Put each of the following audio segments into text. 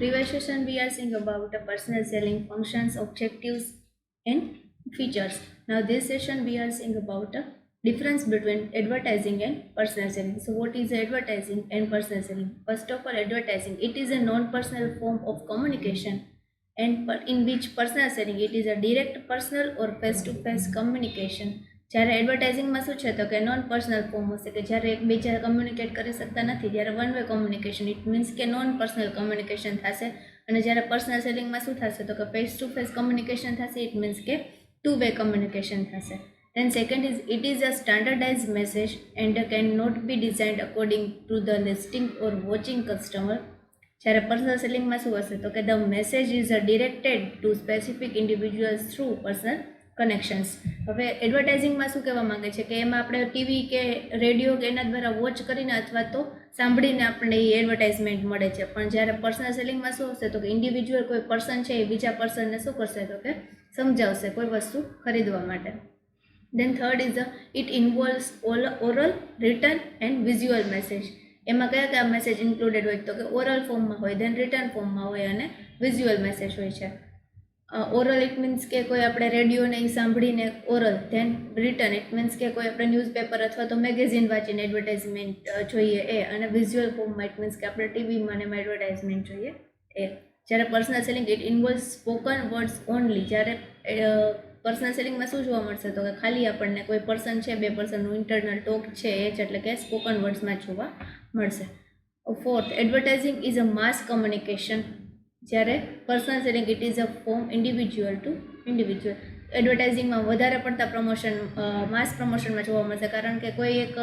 previous session we are seeing about personal selling functions, objectives and features. Now this session we are seeing about a difference between advertising and personal selling. So what is advertising and personal selling? First of all, advertising, it is a non-personal form of communication, and in which personal selling, it is a direct personal or face-to-face communication. જ્યારે એડવર્ટાઇઝિંગમાં શું છે તો કે non personal form હશે કે જ્યારે એકબીજા communicate કરી શકતા નથી, જ્યારે one way communication, it means કે નોન પર્સનલ કમ્યુનિકેશન થશે. અને જ્યારે પર્સનલ સેલિંગમાં શું થશે તો કે ફેસ ટુ ફેસ કમ્યુનિકેશન થશે, ઇટ મીન્સ કે ટુ વે કમ્યુનિકેશન થશે. Then second is, it is a standardized message and can not be designed according to the listening or watching customer. જ્યારે પર્સનલ સેલિંગમાં શું હશે તો કે the message is directed to specific individuals through personal connections. હવે એડવર્ટાઇઝિંગમાં શું કહેવા માંગે છે કે એમાં આપણે ટીવી કે રેડિયો કે એના દ્વારા વોચ કરીને અથવા તો સાંભળીને આપણે એ એડવર્ટાઇઝમેન્ટ મળે છે. પણ જ્યારે પર્સનલ સેલિંગમાં શું હશે તો કે ઇન્ડિવિજ્યુઅલ કોઈ પર્સન છે એ બીજા પર્સનને શું કરશે તો કે સમજાવશે કોઈ વસ્તુ ખરીદવા માટે. Then third is it involves oral, written and visual message. એમાં કયા કયા મેસેજ ઇન્ક્લુડેડ હોય તો કે ઓરલ ફોર્મમાં હોય, ધેન રિટર્ન ફોર્મમાં હોય અને વિઝ્યુઅલ મેસેજ હોય છે. ઓરલ ઇટ મીન્સ કે કોઈ આપણે રેડિયોને સાંભળીને oral, then written it means કે કોઈ આપણે ન્યૂઝપેપર અથવા તો મેગેઝિન વાંચીને એડવર્ટાઇઝમેન્ટ જોઈએ એ, અને વિઝ્યુઅલ ફોર્મમાં ઇટ મીન્સ કે આપણે ટીવીમાં ને એમાં એડવર્ટાઇઝમેન્ટ જોઈએ એ. જ્યારે personal selling, it ઇન્વોલ્વ્સ spoken words only. જ્યારે પર્સનલ સેલિંગમાં શું જોવા મળશે તો કે ખાલી આપણને કોઈ પર્સન છે, બે પર્સનનું ઇન્ટરનલ ટોક છે એ જ, એટલે કે સ્પોકન વર્ડ્સમાં જોવા મળશે. Fourth, advertising is a mass communication. જ્યારે personal selling, it is a form individual to individual. એડવર્ટાઇઝિંગમાં વધારે પડતા પ્રમોશન, માસ પ્રમોશનમાં જોવા મળશે, કારણ કે કોઈ એક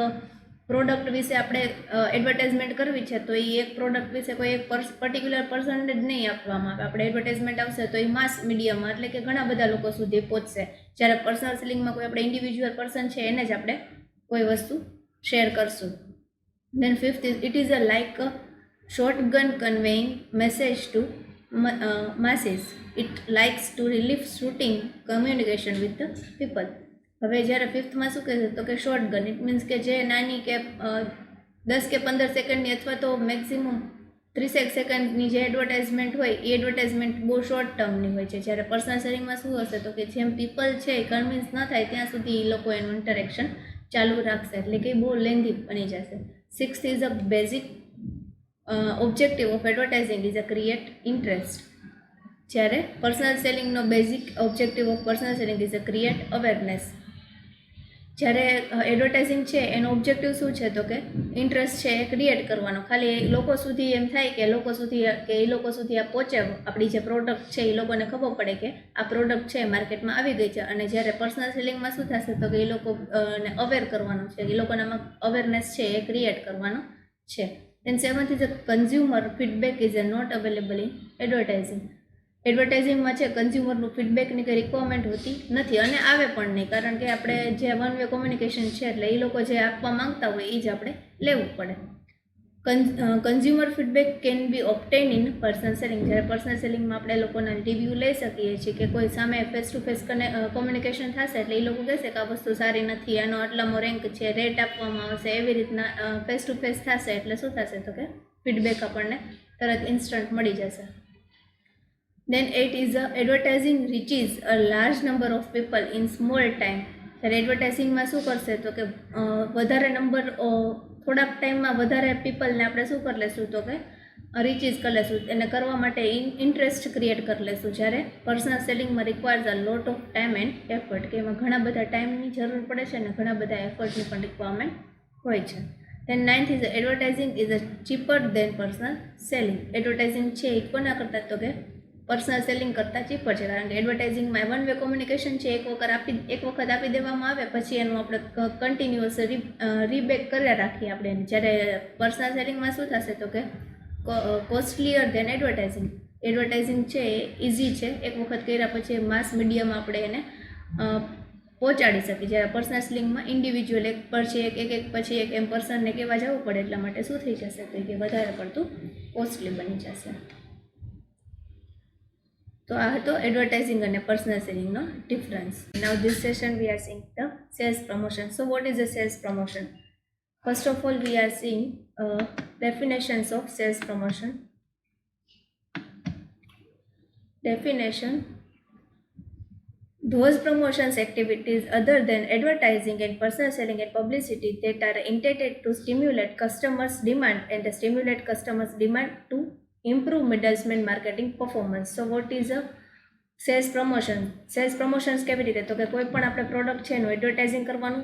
પ્રોડક્ટ વિશે આપણે એડવર્ટાઇઝમેન્ટ કરવી છે તો એ એક પ્રોડક્ટ વિશે કોઈ એક પર્ટિક્યુલર પર્સનને જ નહીં આપવામાં આવે. આપણે એડવર્ટાઇઝમેન્ટ આવશે તો એ માસ મીડિયામાં, એટલે કે ઘણા બધા લોકો સુધી પહોંચશે. જ્યારે પર્સનલ સેલિંગમાં કોઈ આપણે ઇન્ડિવિજ્યુઅલ પર્સન છે એને જ આપણે કોઈ વસ્તુ શેર કરશું. Then fifth is, it is a like a shotgun conveying message to masses. It likes to relieve shooting communication with the people. હવે જ્યારે ફિફ્થમાં શું કહે છે તો કે શોર્ટ ગન, ઇટ મીન્સ કે જે નાની કે 10 કે 15 સેકન્ડની અથવા તો મેક્સિમમ 30 સેકન્ડની જે એડવર્ટાઇઝમેન્ટ હોય એ એડવર્ટાઇઝમેન્ટ બહુ શોર્ટ ટર્મની હોય છે. જ્યારે પર્સનલ શેરિંગમાં શું હશે તો કે જેમ પીપલ છે એ કન્વિન્સ ન થાય ત્યાં સુધી એ લોકો એનું ઇન્ટરેક્શન ચાલુ રાખશે, એટલે કે બહુ લેન્ધી બની જશે. Sixth is a basic objective of advertising is a create interest. જ્યારે પર્સનલ સેલિંગનો basic objective of personal selling is a create awareness. જ્યારે એડવર્ટાઇઝિંગ છે એનો ઓબ્જેક્ટિવ શું છે તો કે ઇન્ટરેસ્ટ છે એ ક્રિએટ કરવાનો, ખાલી લોકો સુધી એમ થાય કે લોકો સુધી આ પહોંચે, આપણી જે પ્રોડક્ટ છે એ લોકોને ખબર પડે કે આ પ્રોડક્ટ છે માર્કેટમાં આવી ગઈ છે. અને જ્યારે પર્સનલ સેલિંગમાં શું થશે તો કે એ લોકોને અવેર કરવાનું છે, એ લોકોનામાં અવેરનેસ છે એ ક્રિએટ કરવાનો છે. Then seventh is a consumer feedback is not available in advertising. એડવર્ટાઇઝિંગમાં છે કન્ઝ્યુમરનું ફીડબેકની કંઈ રિક્વાયરમેન્ટ હોતી નથી અને આવે પણ નહીં, કારણ કે આપણે જે વન વે કોમ્યુનિકેશન છે એટલે એ લોકો જે આપવા માંગતા હોય એ જ આપણે લેવું પડે. Consumer feedback can be obtain in personal selling. જ્યારે પર્સનલ સેલિંગમાં આપણે લોકોના રિવ્યૂ લઈ શકીએ છીએ કે કોઈ સામે ફેસ ટુ ફેસ કોમ્યુનિકેશન થશે એટલે એ લોકો કહેશે કે આ વસ્તુ સારી નથી, આનો આટલામાં રેન્ક છે, રેટ આપવામાં આવશે, એવી રીતના ફેસ ટુ ફેસ થશે એટલે શું થશે તો કે ફીડબેક આપણને તરત ઇન્સ્ટન્ટ મળી જશે. Then 8 is advertising reaches a large number of people in small time. ત્યારે એડવર્ટાઇઝિંગમાં શું કરશે તો કે વધારે નંબર, થોડાક ટાઈમમાં વધારે પીપલને આપણે શું કરી લેશું તો કે રીચીસ કરી લેશું, એને કરવા માટે ઇન્ટરેસ્ટ ક્રિએટ કરી લેશું. જ્યારે પર્સનલ સેલિંગમાં requires a lot of time and effort, કે એમાં ઘણા બધા ટાઈમની જરૂર પડે છે અને ઘણા બધા એફર્ટની પણ રિક્વાયરમેન્ટ હોય છે. Then ninth is advertising is a cheaper than personal selling. Advertising છે એ કોના કરતાં તો કે પર્સનલ સેલિંગ કરતાં ચીપર છે, કારણ કે એડવર્ટાઇઝિંગમાં વન વે કોમ્યુનિકેશન છે, એક વખત આપી દેવામાં આવે પછી એનું આપણે કન્ટિન્યુઅસ રીબેક કર્યા રાખીએ આપણે. જ્યારે પર્સનલ સેલિંગમાં શું થશે તો કે કોસ્ટલીયર ધેન એડવર્ટાઇઝિંગ. એડવર્ટાઇઝિંગ છે એ ઇઝી છે, એક વખત કર્યા પછી માસ મીડિયામાં આપણે એને પહોંચાડી શકીએ. જ્યારે પર્સનલ સેલિંગમાં ઇન્ડિવિજ્યુઅલ એક પછી એક પછી એક એમ પર્સનને કહેવા જવું પડે, એટલા માટે શું થઈ જશે તો કે વધારે પડતું કોસ્ટલી બની જશે. તો આ હતો એડવર્ટાઇઝિંગ અને પર્સનલ સેલિંગનો difference. Now this session we are seeing the sales promotion. So what is a sales promotion? First of all we are seeing definitions of sales promotion. definition, those promotions activities other than advertising and personal selling and publicity that are intended to stimulate customers demand and stimulate customers demand to improve middleman marketing performance. So what is a sales promotion? Sales promotions કેવી રીતે? તો કે કોઈ પણ આપણે product છે એનું advertising કરવાનું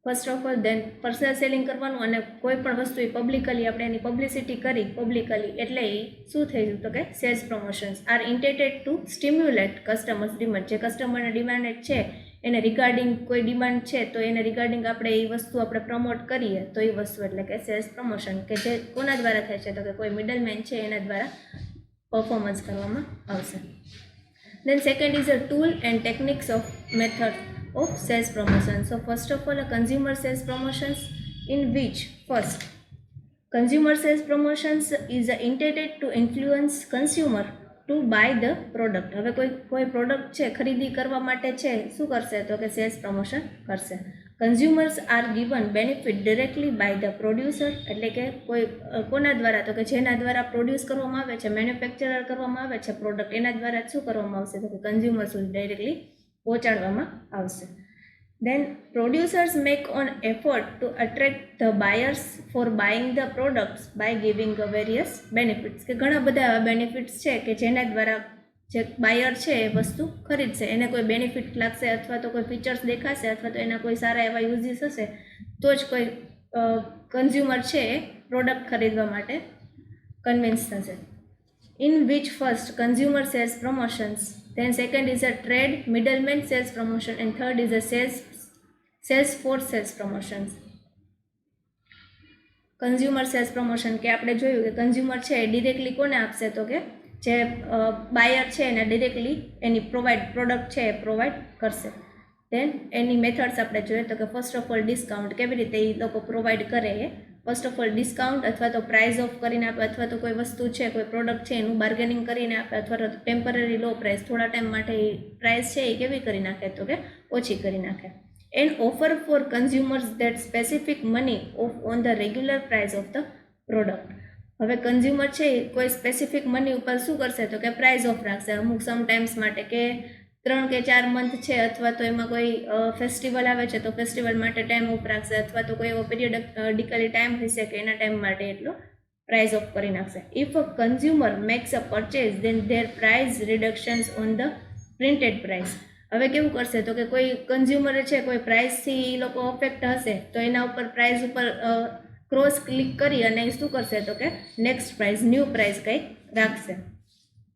first of all, then personal selling કરવાનું, અને કોઈ પણ વસ્તુ એ પબ્લિકલી આપણે એની પબ્લિસિટી કરી પબ્લિકલી, એટલે એ શું થઈ ગયું? તો કે sales promotions are intended to stimulate customers demand. જે કસ્ટમરને ડિમાન્ડ છે એને રિગાર્ડિંગ કોઈ ડિમાન્ડ છે તો એને રિગાર્ડિંગ આપણે એ વસ્તુ આપણે પ્રમોટ કરીએ તો એ વસ્તુ એટલે કે સેલ્સ પ્રમોશન, કે જે કોના દ્વારા થાય છે? તો કે કોઈ મિડલમેન છે એના દ્વારા પરફોર્મન્સ કરવામાં આવશે. Then second is a tool and techniques of method of sales promotion. So first of all, a consumer sales promotions, in which first consumer sales promotions is intended to influence consumer to buy the product. હવે કોઈ product છે ખરીદી કરવા માટે છે, શું કરશે? તો કે સેલ્સ પ્રમોશન કરશે. Consumers are given benefit directly by the producer, એટલે કે કોઈ કોના દ્વારા? તો કે જેના દ્વારા પ્રોડ્યુસ કરવામાં આવે છે, મેન્યુફેક્ચરર કરવામાં આવે છે પ્રોડક્ટ, એના દ્વારા શું કરવામાં આવશે? તો કે કન્ઝ્યુમર સુધી ડાયરેક્ટલી પહોંચાડવામાં આવશે. Then producers make an effort to attract the buyers for buying the products by giving various benefits. કે ઘણા બધા એવા બેનિફિટ્સ છે કે જેના દ્વારા જે બાયર છે એ વસ્તુ ખરીદશે, એને કોઈ બેનિફિટ લાગશે અથવા તો કોઈ ફીચર્સ દેખાશે અથવા તો એના કોઈ સારા એવા યુઝીસ હશે તો જ કોઈ કન્ઝ્યુમર છે એ પ્રોડક્ટ ખરીદવા માટે કન્વિન્સ થશે. In which first consumer sales promotions, then second is a trade middleman sales promotion, and third is a sales force sales promotions. Consumer sales promotion કે આપણે જોયું કે કન્ઝ્યુમર છે એ ડિરેક્ટલી કોને આપશે? તો કે જે બાયર છે એને ડિરેક્ટલી એની પ્રોડક્ટ છે એ પ્રોવાઈડ કરશે. દેન એની મેથડ્સ આપણે જોઈએ તો કે ફર્સ્ટ ઓફ ઓલ ડિસ્કાઉન્ટ, કેવી રીતે એ લોકો પ્રોવાઈડ કરે એ ફર્સ્ટ ઓફ ઓલ ડિસ્કાઉન્ટ અથવા તો પ્રાઇઝ ઓફ કરીને આપે, અથવા તો કોઈ વસ્તુ છે કોઈ પ્રોડક્ટ છે એનું બાર્ગેનિંગ કરીને આપે, અથવા તો ટેમ્પરરી લો પ્રાઇસ, થોડા ટાઈમ માટે એ પ્રાઇસ છે એ કેવી કરી નાખે? તો કે ઓછી કરી નાખે. And offer four consumers that specific money of on the regular price of the product. હવે કન્ઝ્યુમર છે એ કોઈ સ્પેસિફિક મની ઉપર શું કરશે? તો કે પ્રાઇઝ ઓફ રાખશે અમુક સમટાઈમ્સ માટે, કે 3 કે 4 મંથ છે અથવા તો એમાં કોઈ ફેસ્ટિવલ આવે છે તો ફેસ્ટિવલ માટે ટાઈમ ઓફ રાખશે, અથવા તો કોઈ એવો પિરિયડિકલી ટાઈમ હશે કે એના ટાઈમ માટે એટલો પ્રાઇઝ ઓફ કરી નાખશે. If a consumer makes a purchase then there price reductions on the printed price. હવે કેવું કરશે? તો કે કોઈ કન્ઝ્યુમરે છે કોઈ પ્રાઇસથી એ લોકો અફેક્ટ હશે તો એના ઉપર પ્રાઇસ ઉપર ક્રોસ ક્લિક કરી અને શું કરશે? તો કે નેક્સ્ટ પ્રાઇસ, ન્યૂ પ્રાઇસ કંઈક રાખશે.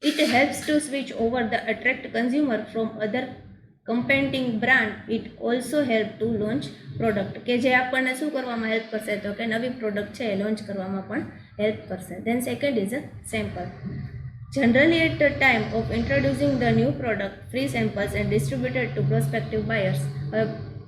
It helps to switch over the attract consumer from other competing brand. It also help to launch product, કે જે આપણને શું કરવામાં હેલ્પ કરશે? તો કે નવી પ્રોડક્ટ છે એ લોન્ચ કરવામાં પણ હેલ્પ કરશે. Then second is a sample. Generally at the time of introducing the new product, free samples and distributed to prospective buyers.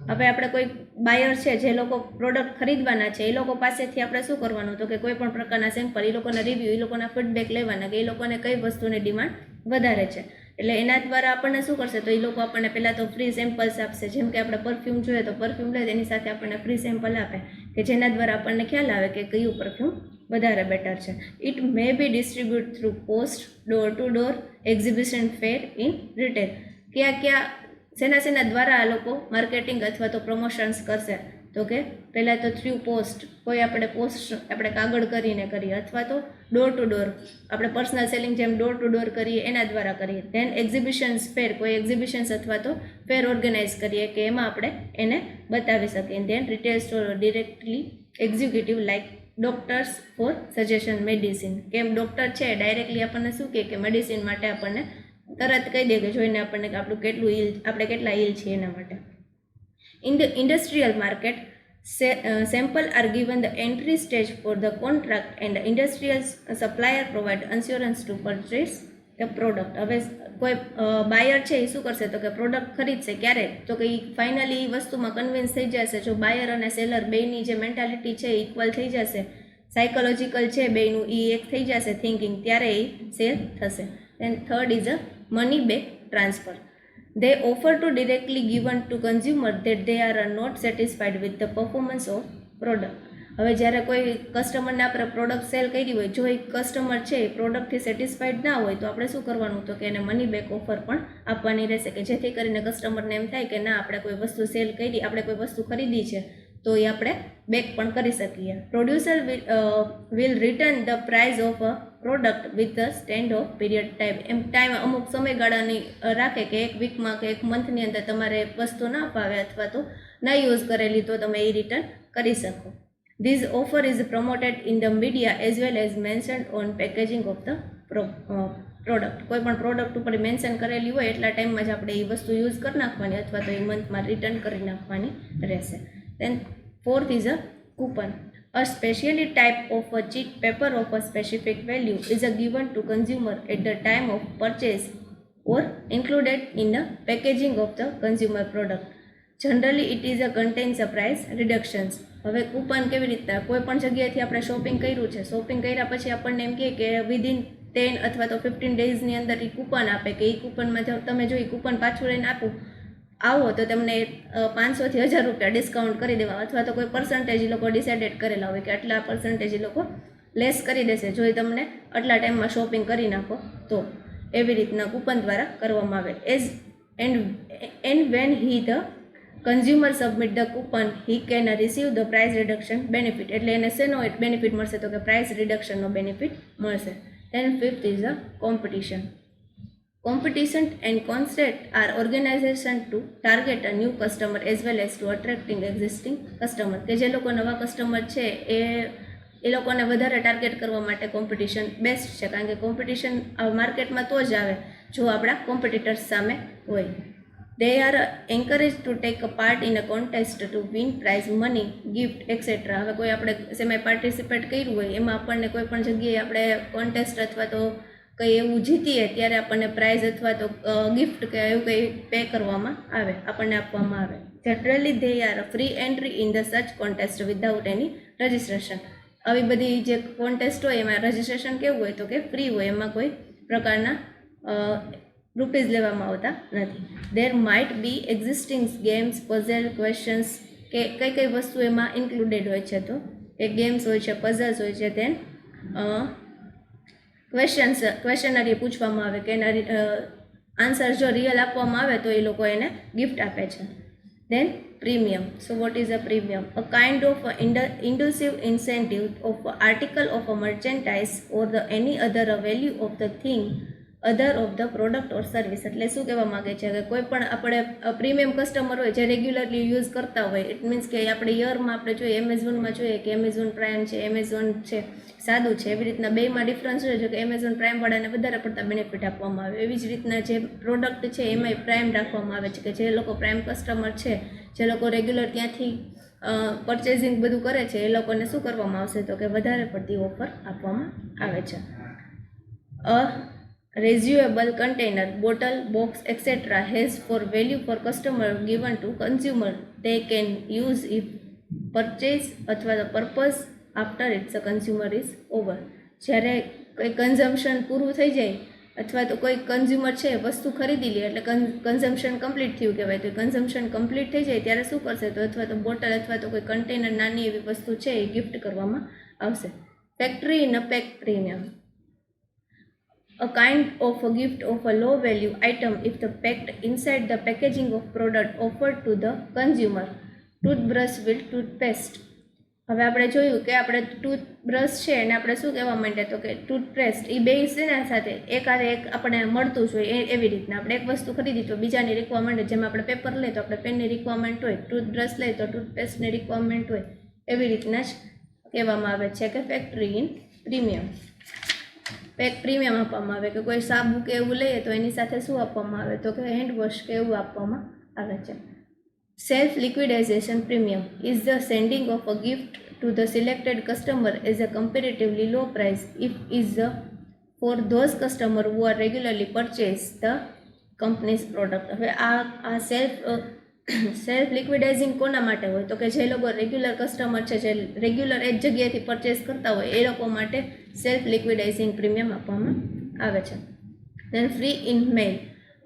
હવે આપણે કોઈ બાયર છે જે લોકો પ્રોડક્ટ ખરીદવાના છે એ લોકો પાસેથી આપણે શું કરવાનું? તો કે કોઈ પણ પ્રકારના સેમ્પલ, એ લોકોના રિવ્યૂ, એ લોકોના ફીડબેક લેવાના કે એ લોકોને કઈ વસ્તુની ડિમાન્ડ વધારે છે. એટલે એના દ્વારા આપણને શું કરશે? તો એ લોકો આપણને પહેલાં તો ફ્રી સેમ્પલ્સ આપશે. જેમ કે આપણે પરફ્યુમ જોઈએ તો પરફ્યુમ લે એની સાથે આપણને ફ્રી સેમ્પલ આપે કે જેના દ્વારા આપણને ખ્યાલ આવે કે કયું પરફ્યુમ વધારે બેટર છે. It may be distribute through post, door to door, exhibition, fair, in retail. ક્યાં શેના દ્વારા આ લોકો માર્કેટિંગ અથવા તો પ્રમોશન્સ કરશે? તો કે પહેલાં તો થ્રુ પોસ્ટ, કોઈ આપણે પોસ્ટ આપણે કાગળ કરીને કરીએ, અથવા તો ડોર ટુ ડોર આપણે પર્સનલ સેલિંગ જેમ ડોર ટુ ડોર કરીએ એના દ્વારા કરીએ. ધેન એક્ઝિબિશન્સ, ફેર, કોઈ એક્ઝિબિશન્સ અથવા તો ફેર ઓર્ગેનાઇઝ કરીએ કે એમાં આપણે એને બતાવી શકીએ. Then retail store directly executive like doctors for suggestion medicine, કેમ ડૉક્ટર છે ડાયરેક્ટલી આપણને શું કહે કે મેડિસિન માટે આપણને તરત કહી દે કે જોઈને આપણને કે આપણું કેટલું ઇલ, આપણે કેટલા ઇલ છીએ એના માટે. In the industrial market, sample are given the entry stage for the contract and the industrial supplier provide insurance to purchase the product. હવે કોઈ બાયર છે એ શું કરશે? તો કે પ્રોડક્ટ ખરીદશે ક્યારે? તો કે એ ફાઇનલી એ વસ્તુમાં કન્વિન્સ થઈ જશે. જો બાયર અને સેલર બેયની જે મેન્ટાલિટી છે ઇક્વલ થઈ જશે, સાયકોલોજીકલ છે બેયનું એ એક થઈ જશે થિંકિંગ, ત્યારે એ સેલ થશે. And third is a money back transfer. They offer to directly given to consumer that they are not satisfied with the performance of product. હવે જ્યારે કોઈ કસ્ટમરને આપણે પ્રોડક્ટ સેલ કરી હોય, જો એ કસ્ટમર છે એ પ્રોડક્ટથી સેટિસ્ફાઈડ ના હોય તો આપણે શું કરવાનું, તો કે એને મની બેક ઓફર પણ આપવાની રહેશે, કે જેથી કરીને કસ્ટમરને એમ થાય કે ના, આપણે કોઈ વસ્તુ સેલ કરી, આપણે કોઈ વસ્તુ ખરીદી છે તો એ આપણે બેક પણ કરી શકીએ. Producer will return the price of a product with the stand of period time. એમ ટાઈમ અમુક સમયગાળાની રાખે કે એક વીકમાં કે એક મંથની અંદર તમારે વસ્તુ ના ફાવે અથવા તો ના યુઝ કરેલી તો તમે એ રિટર્ન કરી શકો. This offer is promoted in the media as well as mentioned on packaging of the product. કોઈ પણ પ્રોડક્ટ ઉપર મેન્શન કરેલી હોય એટલા ટાઈમમાં જ આપણે એ વસ્તુ યુઝ કરી નાખવાની અથવા તો એ મંથમાં રિટર્ન કરી નાખવાની રહેશે. Then fourth is a coupon. A specially type of a cheap paper of a specific value is a given to consumer at the time of purchase or included in the packaging of the consumer product. Generally it is a contains a price reductions. હવે coupon કેવી રીતના, કોઈ પણ જગ્યાએથી આપણે shopping કર્યું છે, shopping કર્યા પછી આપણને એમ કહે કે વિધિન 10 અથવા તો 15 ડેઝની અંદર એ કૂપન આપે, કે એ કૂપનમાં તમે જો એ કૂપન પાછું લઈને આવો તો તમને 500 થી 1000 રૂપિયા ડિસ્કાઉન્ટ કરી દેવા, અથવા તો કોઈ પર્સન્ટેજ એ લોકો ડિસાઇડેડ કરેલા હોય કે આટલા પર્સન્ટેજ એ લોકો લેસ કરી દેશે જો એ તમને આટલા ટાઈમમાં શોપિંગ કરી નાખો તો. એવી રીતના કૂપન દ્વારા કરવામાં આવે. And when he the consumer submit the coupon he can receive the price reduction benefit. એટલે એને શેનો બેનિફિટ મળશે, તો કે પ્રાઇસ રિડક્શનનો બેનિફિટ મળશે. Then fifth is a competition. Competition and concept are organization to target a new customer as well as to attracting existing customer. કે જે લોકો નવા કસ્ટમર છે એ લોકોને વધારે ટાર્ગેટ કરવા માટે કોમ્પિટિશન બેસ્ટ છે, કારણ કે કોમ્પિટિશન માર્કેટમાં તો જ આવે જો આપણા કોમ્પિટિટર્સ સામે હોય. They are encouraged to take a part in a contest to win prize money, gift, etc. હવે કોઈ આપણે સેમાં પાર્ટિસિપેટ કર્યું હોય એમાં આપણને કોઈ પણ જગ્યાએ આપણે કોન્ટેસ્ટ અથવા તો કંઈ એવું જીતીએ ત્યારે આપણને પ્રાઇઝ અથવા તો ગિફ્ટ કે એવું કંઈ પે કરવામાં આવે, આપણને આપવામાં આવે. Generally they are free entry in the such contest without any registration. આવી બધી જે કોન્ટેસ્ટ હોય એમાં રજિસ્ટ્રેશન કેવું હોય, તો કે ફ્રી હોય, એમાં કોઈ પ્રકારના રૂપીઝ લેવામાં આવતા નથી. There might be existing games, puzzle, questions, કે કઈ કઈ વસ્તુ એમાં ઇન્ક્લુડેડ હોય છે, તો એ ગેમ્સ હોય છે, પઝલ્સ હોય છે, દેન ક્વેશ્ચનરી પૂછવામાં આવે કે એના આન્સર જો રિયલ આપવામાં આવે તો એ લોકો એને ગિફ્ટ આપે છે. Then premium. So what is a premium? A kind of inducive incentive of article of a merchandise or the any other value of the thing other of the product or service. એટલે શું કહેવા માગે છે કે કોઈ પણ આપણે premium customer હોય જે રેગ્યુલરલી યુઝ કરતા હોય, ઇટ મીન્સ કે આપણે યરમાં આપણે જોઈએ એમેઝોનમાં જોઈએ કે એમેઝોન પ્રાઇમ છે, એમેઝોન છે, સાદું છે, એવી રીતના બેમાં ડિફરન્સ હોય છે કે એમેઝોન પ્રાઇમવાળાને વધારે પડતા બેનિફિટ આપવામાં આવે. એવી જ રીતના જે પ્રોડક્ટ છે એમાંય પ્રાઇમ રાખવામાં આવે છે, કે જે લોકો પ્રાઇમ કસ્ટમર છે, જે લોકો રેગ્યુલર ત્યાંથી પરચેઝિંગ બધું કરે છે, એ લોકોને શું કરવામાં આવશે, તો કે વધારે પડતી ઓફર આપવામાં આવે છે. Reusable container, bottle, box, etc. has for value for customer given to consumer. They can use if purchase અથવા the purpose after its consumer is over. જ્યારે કોઈ કન્ઝમ્પશન પૂરું થઈ જાય અથવા તો કોઈ કન્ઝ્યુમર છે વસ્તુ ખરીદી લે એટલે કન્ઝમ્પશન કમ્પ્લીટ થયું કહેવાય, તો કન્ઝમ્પશન કમ્પ્લીટ થઈ જાય ત્યારે શું કરશે, તો અથવા તો બોટલ અથવા તો કોઈ કન્ટેનર નાની એવી વસ્તુ છે એ ગિફ્ટ કરવામાં આવશે. Factory in a pack premium. A kind of a gift of a low value item if the packed inside the packaging of product offered to the consumer. Toothbrush with toothpaste. હવે આપણે જોયું કે આપણે toothbrush છે અને આપણે શું કહેવા માંડ્યા, તો કે ટૂથપેસ્ટ, એ બે છે સાથે એક આપણે મળતું જ હોય. એવી રીતના આપણે એક વસ્તુ ખરીદી તો બીજાની રિક્વાયરમેન્ટ, જેમ આપણે પેપર લઈએ તો આપણે પેનની રિક્વાયરમેન્ટ હોય, ટૂથબ્રશ લઈએ તો ટૂથપેસ્ટની રિક્વાયરમેન્ટ હોય. એવી રીતના જ કહેવામાં આવે છે કે factory in premium. Pack premium આપવામાં આવે કે કોઈ સાબુ કે એવું લઈએ તો એની સાથે શું આપવામાં આવે, તો કે હેન્ડ વોશ કે એવું આપવામાં આવે છે. Self liquidization premium is the sending of a gift to the selected customer as a comparatively low price if is for those customer who are regularly purchase the company's product. હવે આ self લિક્વિડાઇઝિંગ કોના માટે હોય, તો કે જે લોકો regular customer છે, જે રેગ્યુલર એ જ જગ્યાએથી પરચેસ કરતા હોય એ લોકો માટે સેલ્ફ લિક્વિડાઇઝિંગ પ્રીમિયમ આપવામાં આવે છે. Then free in mail.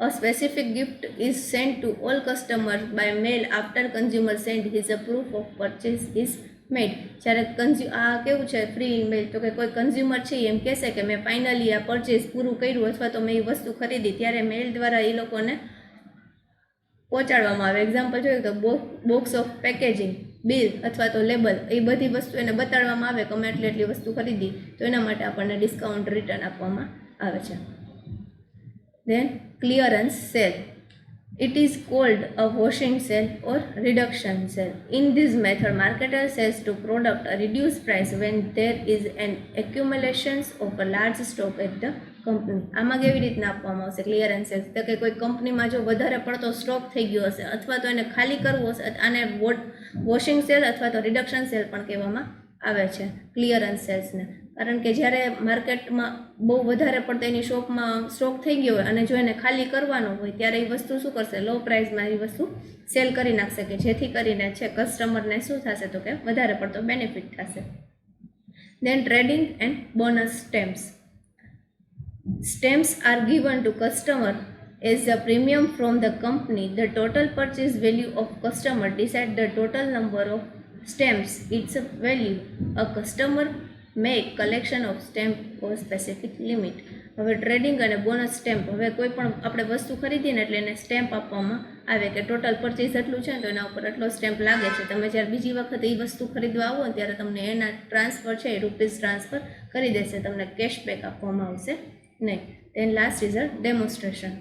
A specific gift is sent to all customers by mail after consumer send his proof of purchase is મેડ. જ્યારે આ કેવું છે ફ્રી મેડ, તો કે કોઈ કન્ઝ્યુમર છે એમ કહેશે કે મેં ફાઇનલી આ પરચેઝ પૂરું કર્યું અથવા તો મેં એ વસ્તુ ખરીદી, ત્યારે મેલ દ્વારા એ લોકોને પહોંચાડવામાં આવે. એક્ઝામ્પલ જોઈએ તો બોક્સ ઓફ પેકેજિંગ, બિલ અથવા તો લેબલ, એ બધી વસ્તુ એને બતાડવામાં આવે કે અમે એટલી વસ્તુ ખરીદી, તો એના માટે આપણને ડિસ્કાઉન્ટ રિટર્ન આપવામાં આવે છે. Then clearance sale. It is called a washing sale or reduction sale. In this method, marketer sells to product a reduced price when there is an accumulation of a large stock at the company. આમાં કેવી રીતના આપવામાં આવશે clearance cell? તો કે કોઈ કંપનીમાં જો વધારે પડતો સ્ટોક થઈ ગયો હશે અથવા તો એને ખાલી કરવો હશે, આને વોશિંગ સેલ અથવા તો રિડક્શન સેલ પણ કહેવામાં આવે છે ક્લિયરન્સ સેલ્સને. કારણ કે જ્યારે માર્કેટમાં બહુ વધારે પડતો એની શોપમાં સ્ટોક થઈ ગયો હોય અને જો એને ખાલી કરવાનો હોય ત્યારે એ વસ્તુ શું કરશે, લો પ્રાઇસમાં એ વસ્તુ સેલ કરી નાખશે, કે જેથી કરીને છે કસ્ટમરને શું થશે, તો કે વધારે પડતો બેનિફિટ થશે. Then trading and bonus stamps. Stamps are given to customer as a premium from the company. The total purchase value of customer decide the total number of stamps, its value. A customer make collection of stamp for specific limit. હવે trading અને bonus stamp, હવે કોઈ પણ આપણે વસ્તુ ખરીદીને એટલે એને સ્ટેમ્પ આપવામાં આવે કે ટોટલ પરચેઝ એટલું છે ને તો એના ઉપર એટલો સ્ટેમ્પ લાગે છે. તમે જ્યારે બીજી વખત એ વસ્તુ ખરીદવા આવો ને ત્યારે તમને એના ટ્રાન્સફર છે એ રૂપીઝ ટ્રાન્સફર કરી દેશે, તમને કેશબેક આપવામાં આવશે નહીં. Then last is a demonstration.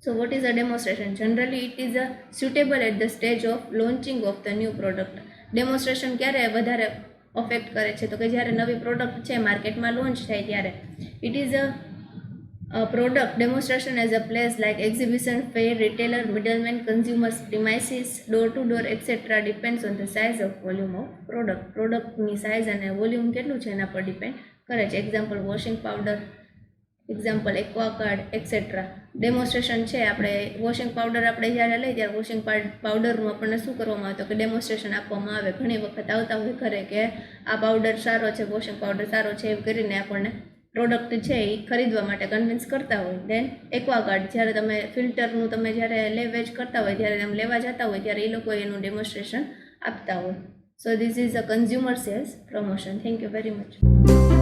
So what is a demonstration? Generally it is a suitable at the stage of launching of the new product. Demonstration ક્યારે વધારે અફેક્ટ કરે છે, તો કે જ્યારે નવી પ્રોડક્ટ છે માર્કેટમાં લોન્ચ થાય ત્યારે. It is a product demonstration as a place like exhibition, fair, retailer, middleman, consumers, premises, door to door etcetera depends on the size of volume of product. પ્રોડક્ટની સાઇઝ અને વોલ્યુમ કેટલું છે એના પર ડિપેન્ડ કરે છે. Example washing powder, example Aquaguard etcetera. Demonstration છે, આપણે વોશિંગ પાવડર આપણે જ્યારે લઈએ ત્યારે વોશિંગ પાવડરનું આપણને શું કરવામાં આવે, તો કે ડેમોન્સ્ટ્રેશન આપવામાં આવે. ઘણી વખત આવતા હોય ઘરે કે આ પાવડર સારો છે, વોશિંગ પાવડર સારો છે, એમ કરીને આપણને પ્રોડક્ટ છે એ ખરીદવા માટે કન્વિન્સ કરતા હોય. દેન એક્વાગાર્ડ, જ્યારે તમે ફિલ્ટરનું તમે જ્યારે લે વેચ કરતા હોય, જ્યારે તમે લેવા જતા હોય ત્યારે એ લોકો એનું ડેમોન્સ્ટ્રેશન આપતા હોય. So this is a consumer sales promotion. Thank you very much.